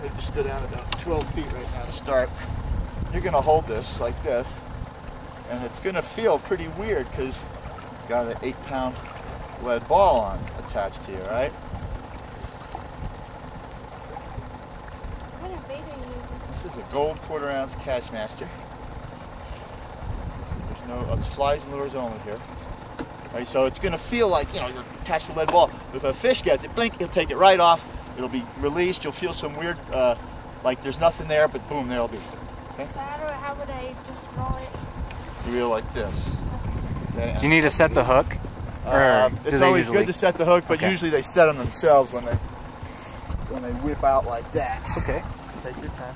They just stood down about 12 feet right now to start. You're going to hold this like this, and it's going to feel pretty weird because you got an 8-pound lead ball on attached to you, right? What kind of bait are you using? This is a gold 1/4 ounce Cashmaster. There's no, it's flies and lures only here. Right, so it's going to feel like, you know, you're attached to a lead ball. If a fish gets it, blink, he'll take it right off. It'll be released. You'll feel some weird, like there's nothing there, but boom, there'll be. Okay? So how would I just roll it? You reel like this. Okay. Do you need to set the hook? Or it's always good to set the hook, but usually they set them themselves when they whip out like that. Okay. Just take your time.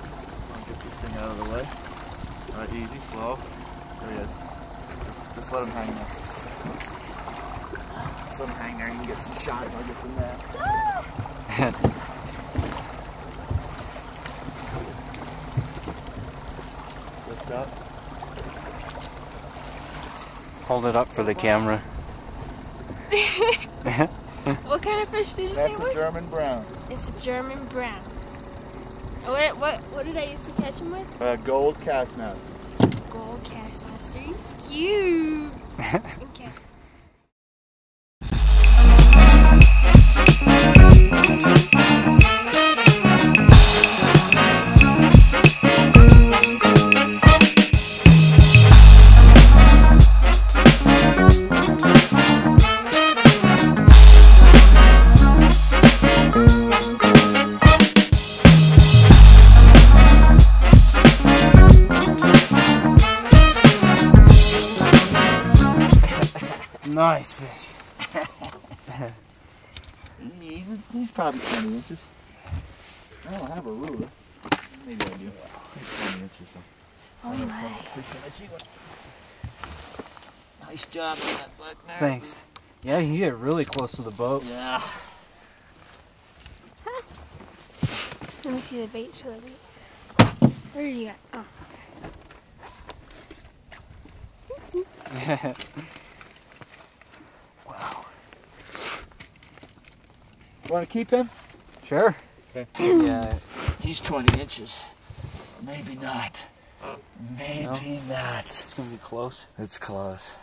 I'll get this thing out of the way. All right, easy, slow. There he is. Just let him hang there. Just let him hang there. You can get some shots. I'll get from that. Lift up. Hold it up for the camera. What kind of fish did you say it was? That's a German brown. It's a German brown. What did I use to catch him with? Gold Cashmaster. Gold Cashmaster. He's cute. Okay. Nice fish. He's probably 20 inches. I don't have a ruler. Maybe I do. 20 inches. Oh my. Nice job on that black narrow. Thanks. Yeah, you get really close to the boat. Yeah. Let me see the bait. Show the bait. Where are you at? Oh. Wow. Want to keep him? Sure. Okay. Yeah. He's 20 inches. Maybe not. Maybe not. It's gonna be close. It's close.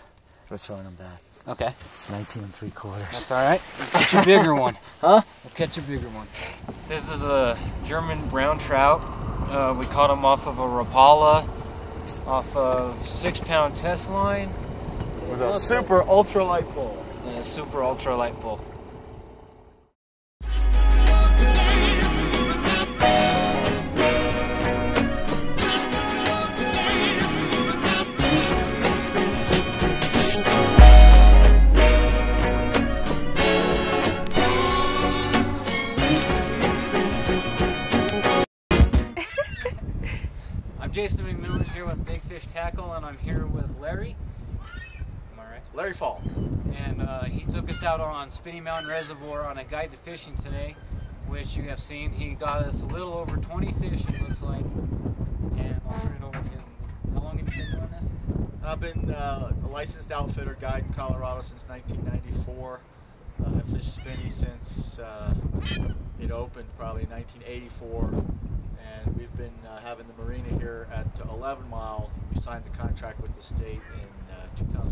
We're throwing him back. Okay. It's 19 3/4. That's all right. We'll catch a bigger one. Huh? We'll catch a bigger one. This is a German brown trout. We caught him off of a Rapala, off of 6-pound test line. With a super ultralight pole. And a super ultra light pull. I'm Jason McMillan here with Big Fish Tackle, and I'm here with Larry. Am I right? Larry Falk. And he took us out on Spinney Mountain Reservoir on a guide to fishing today, which you have seen. He got us a little over 20 fish, it looks like. And I'll turn it over to him. How long have you been doing this? I've been a licensed outfitter guide in Colorado since 1994. I've fished Spinney since it opened, probably in 1984. And we've been having the marina here at 11 Mile. We signed the contract with the state in 2000.